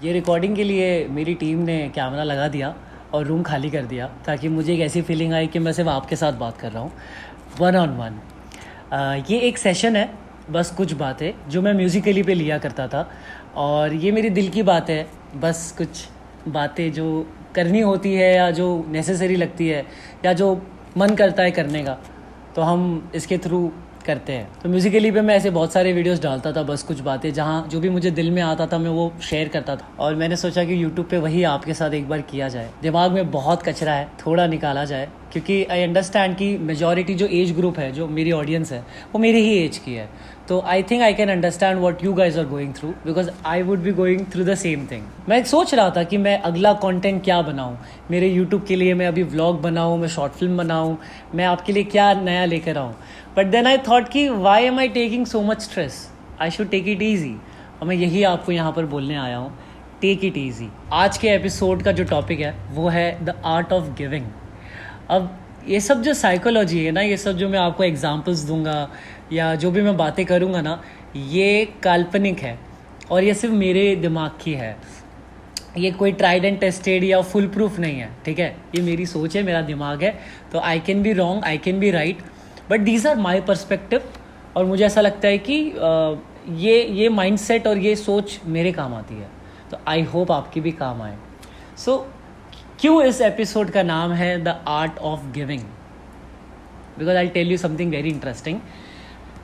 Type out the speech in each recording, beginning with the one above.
ये रिकॉर्डिंग के लिए मेरी टीम ने कैमरा लगा दिया और रूम खाली कर दिया ताकि मुझे एक ऐसी फीलिंग आई कि मैं सिर्फ आपके साथ बात कर रहा हूँ, वन ऑन वन। ये एक सेशन है, बस कुछ बातें जो मैं म्यूज़िकली पे लिया करता था, और ये मेरी दिल की बात है। बस कुछ बातें जो करनी होती है या जो नेसेसरी लगती है या जो मन करता है करने का, तो हम इसके थ्रू करते हैं। तो म्यूज़िकली पे मैं ऐसे बहुत सारे वीडियोस डालता था, बस कुछ बातें जहाँ जो भी मुझे दिल में आता था मैं वो शेयर करता था। और मैंने सोचा कि यूट्यूब पे वही आपके साथ एक बार किया जाए। दिमाग में बहुत कचरा है, थोड़ा निकाला जाए, क्योंकि आई अंडरस्टैंड कि मेजॉरिटी जो एज ग्रुप है, जो मेरी ऑडियंस है, वो मेरी ही एज की है। तो I think I can understand what you guys are going through, because I would be going through the same thing. मैं सोच रहा था कि मैं अगला कंटेंट क्या बनाऊँ मेरे यूट्यूब के लिए। मैं अभी व्लॉग बनाऊँ, मैं शॉर्ट फिल्म बनाऊँ, मैं आपके लिए क्या नया लेकर आऊँ। बट देन आई थॉट कि why am I taking so much stress, I should take it easy. और मैं यही आपको यहाँ पर बोलने आया हूँ, टेक इट ईजी। आज के एपिसोड का जो टॉपिक है वो है द आर्ट ऑफ गिविंग। अब ये सब जो साइकोलॉजी है ना, ये सब जो मैं आपको एग्जांपल्स दूंगा या जो भी मैं बातें करूंगा ना, ये काल्पनिक है और ये सिर्फ मेरे दिमाग की है। ये कोई ट्राइड एंड टेस्टेड या फुल प्रूफ नहीं है, ठीक है। ये मेरी सोच है, मेरा दिमाग है, तो I can be wrong, I can be right, but these are my perspective. और मुझे ऐसा लगता है कि ये माइंडसेट और ये सोच मेरे काम आती है, तो आई होप आपकी भी काम आए। सो क्यों इस एपिसोड का नाम है the art of giving? Because I tell you something very interesting.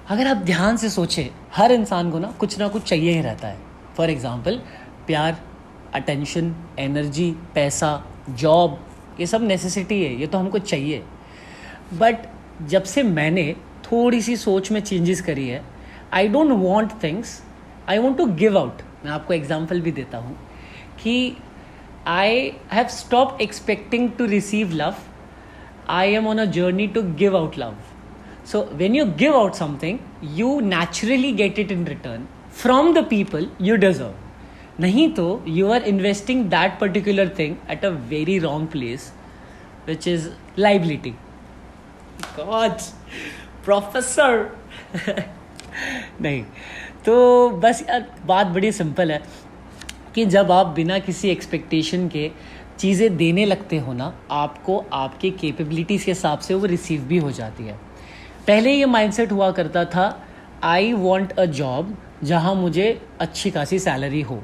अगर आप ध्यान से सोचें, हर इंसान को ना कुछ चाहिए ही रहता है। फॉर एग्जाम्पल, प्यार, अटेंशन, एनर्जी, पैसा, जॉब, ये सब नेसेसिटी है, ये तो हमको चाहिए। बट जब से मैंने थोड़ी सी सोच में चेंजेस करी है, I don't want things, I want to give out. मैं आपको एग्जाम्पल भी देता हूँ कि I have stopped expecting to receive love. I am on a journey to give out love. So when you give out something, you naturally get it in return from the people you deserve. नहीं तो you are investing that particular thing at a very wrong place, which is liability. God, professor. नहीं, तो बस यार बात बड़ी simple है कि जब आप बिना किसी एक्सपेक्टेशन के चीज़ें देने लगते हो ना, आपको आपके कैपेबिलिटीज़ के हिसाब से वो रिसीव भी हो जाती है। पहले ये माइंडसेट हुआ करता था, आई वांट अ जॉब जहाँ मुझे अच्छी खासी सैलरी हो।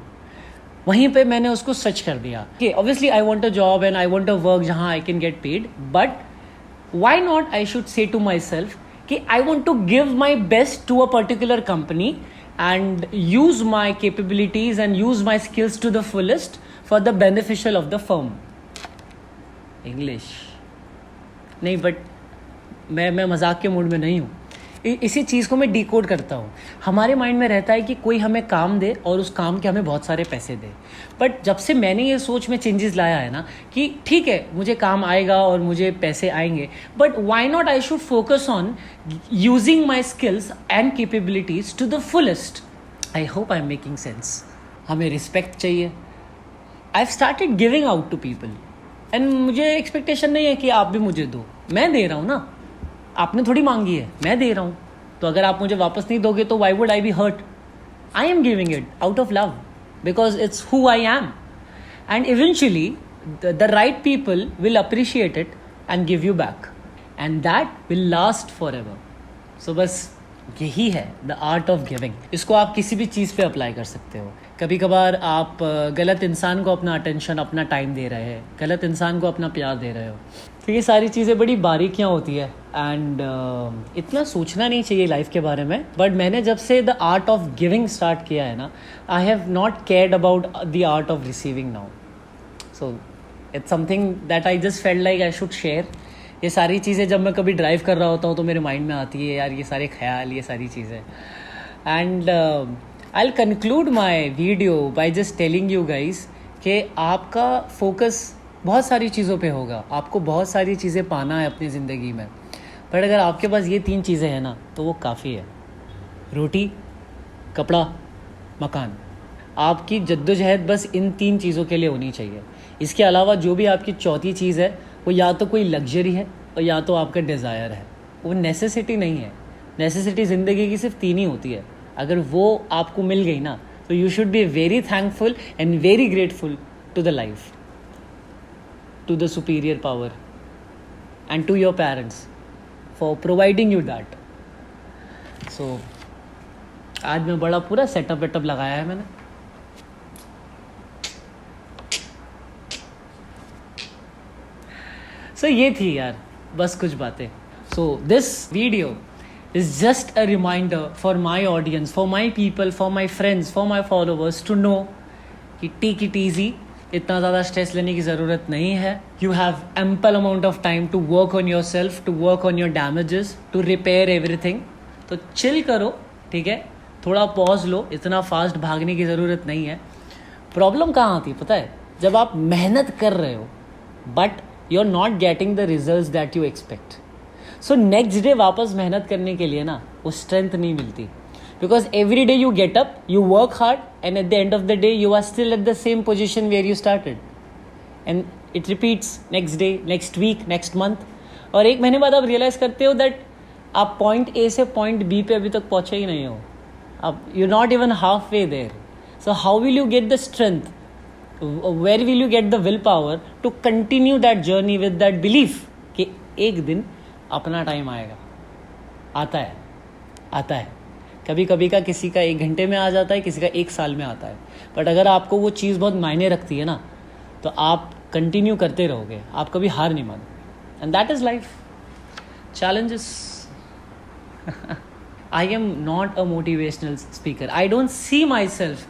वहीं पे मैंने उसको सच कर दिया कि obviously I want a job and I want a work जहाँ I can get paid, but why not I should say to myself कि I want to give my best to a particular company and use my capabilities and use my skills to the fullest for the beneficial of the firm. English नहीं, but मैं मजाक के mood में नहीं हूँ। इसी चीज़ को मैं डिकोड करता हूँ। हमारे माइंड में रहता है कि कोई हमें काम दे और उस काम के हमें बहुत सारे पैसे दे। बट जब से मैंने ये सोच में चेंजेस लाया है ना कि ठीक है, मुझे काम आएगा और मुझे पैसे आएंगे, but why not I should focus on using my skills and capabilities to the fullest. I hope I am making sense. हमें रिस्पेक्ट चाहिए। I have started giving out to people and मुझे एक्सपेक्टेशन नहीं है कि आप भी मुझे दो। मैं दे रहा हूँ ना, आपने थोड़ी मांगी है, मैं दे रहा हूँ। तो अगर आप मुझे वापस नहीं दोगे तो why would I be hurt? I am giving it out of love because it's who I am, and eventually the right people will appreciate it and give you back, and that will last for ever. So बस यही है the art of giving. इसको आप किसी भी चीज़ पे apply कर सकते हो। कभी कभार आप गलत इंसान को अपना अटेंशन, अपना टाइम दे रहे हैं, गलत इंसान को अपना प्यार दे रहे हो, तो ये सारी चीज़ें बड़ी बारीकियाँ होती है एंड इतना सोचना नहीं चाहिए लाइफ के बारे में। बट मैंने जब से the art of giving start किया है ना, I have not cared about the art of receiving now. So it's something that I just felt like I should share. ये सारी चीज़ें जब मैं कभी ड्राइव कर रहा होता हूँ तो मेरे माइंड में आती है यार, ये सारे ख्याल, ये सारी चीज़ें। And I will conclude my video by just telling you guys कि आपका फोकस बहुत सारी चीज़ों पे होगा, आपको बहुत सारी चीज़ें पाना है अपनी ज़िंदगी में, बट अगर आपके पास ये 3 चीज़ें हैं ना तो वो काफ़ी है। रोटी, कपड़ा, मकान। आपकी जद्दोजहद बस इन 3 चीज़ों के लिए होनी चाहिए। इसके अलावा जो भी आपकी चौथी चीज़ है वो या तो कोई लग्जरी है और या तो आपका डिज़ायर है, वो नेसेसिटी नहीं है। नेसेसिटी ज़िंदगी की सिर्फ 3 ही होती है। अगर वो आपको मिल गई ना So you should be very thankful and very grateful to the life, to the superior power, and to your parents for providing you that. So आज मैं बड़ा पूरा सेटअप वेटअप लगाया है मैंने. So ये थी यार बस कुछ बातें. So this video is just a reminder for my audience, for my people, for my friends, for my followers to know कि take it easy, इतना ज़्यादा स्ट्रेस लेने की ज़रूरत नहीं है. You have ample amount of time to work on yourself, to work on your damages, to repair everything. तो chill करो, ठीक है, थोड़ा पॉज लो, इतना फास्ट भागने की ज़रूरत नहीं है. प्रॉब्लम कहाँ आती है पता है? जब आप मेहनत कर रहे हो but you are not getting the results that you expect. So next day वापस मेहनत करने के लिए ना वो स्ट्रेंथ नहीं मिलती. Because every day you get up, you work hard, and at the end of the day you are still at the same position where you started. And it repeats next day, next week, next month. और एक महीने बाद आप realise करते हो that आप point A से point B पे अभी तक पहुँचे ही नहीं हो. अब you not even half way there. So how will you get the strength? Where will you get the willpower to continue that journey with that belief कि एक दिन अपना टाइम आएगा? आता है. कभी कभी का किसी का 1 घंटे में आ जाता है, किसी का 1 साल में आता है. बट अगर आपको वो चीज़ बहुत मायने रखती है ना तो आप कंटिन्यू करते रहोगे, आप कभी हार नहीं मानोगे. And that is life. Challenges. I am not a motivational speaker. I don't see myself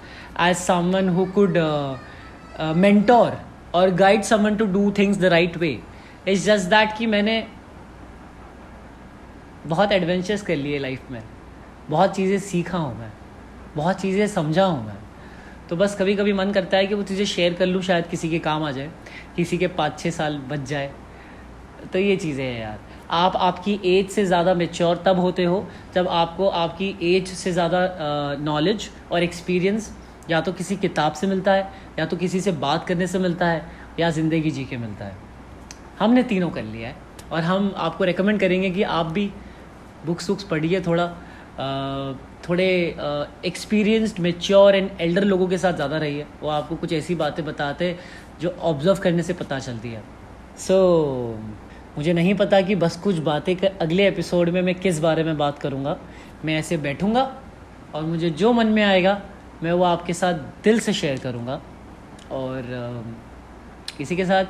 as someone who could mentor or guide someone to do things the right way. It's just that कि मैंने बहुत adventures कर लिए life में, बहुत चीज़ें सीखा हूँ मैं, बहुत चीज़ें समझा हूँ मैं. तो बस कभी कभी मन करता है कि वो चीज़ें शेयर कर लूँ, शायद किसी के काम आ जाए, किसी के 5-6 साल बच जाए. तो ये चीज़ें हैं यार. आप आपकी एज से ज़्यादा मेच्योर तब होते हो जब आपको आपकी एज से ज़्यादा नॉलेज और एक्सपीरियंस या तो किसी किताब से मिलता है, या तो किसी से बात करने से मिलता है, या ज़िंदगी जी के मिलता है. हमने तीनों कर लिया है और हम आपको रेकमेंड करेंगे कि आप भी बुक्स पढ़िए, थोड़े एक्सपीरियंस्ड, मेच्योर एंड एल्डर लोगों के साथ ज़्यादा रहिए. वो आपको कुछ ऐसी बातें बताते हैं जो ऑब्जर्व करने से पता चलती है. सो मुझे नहीं पता कि बस कुछ बातें अगले एपिसोड में मैं किस बारे में बात करूँगा. मैं ऐसे बैठूँगा और मुझे जो मन में आएगा मैं वो आपके साथ दिल से शेयर करूँगा. और इसी के साथ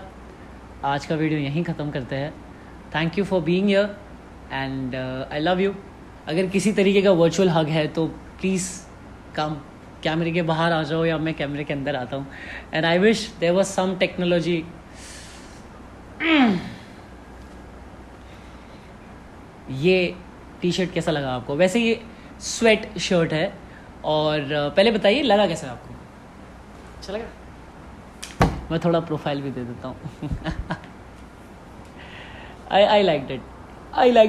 आज का वीडियो यहीं ख़त्म करते हैं. Thank you for being here and I love you. अगर किसी तरीके का वर्चुअल हग है तो प्लीज़ कम, कैमरे के बाहर आ जाओ या मैं कैमरे के अंदर आता हूँ. And I wish there was some technology. ये टी शर्ट कैसा लगा आपको? वैसे ये स्वेट शर्ट है. और पहले बताइए लगा कैसा आपको? अच्छा लगा? मैं थोड़ा प्रोफाइल भी दे देता हूँ. I like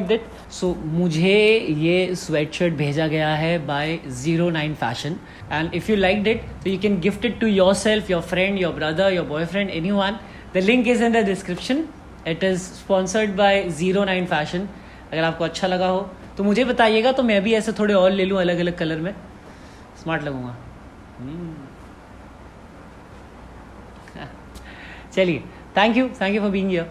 that. सो मुझे ये स्वेट शर्ट भेजा गया है by 09 fashion. And if you like it तो you can gift it to yourself, your friend, your brother, your boyfriend, anyone. The link is in the description. It is sponsored by 09 fashion. अगर आपको अच्छा लगा हो तो मुझे बताइएगा, तो मैं भी ऐसे थोड़े और ले लूँ अलग अलग कलर में. स्मार्ट लगूंगा. चलिए, thank you for being here.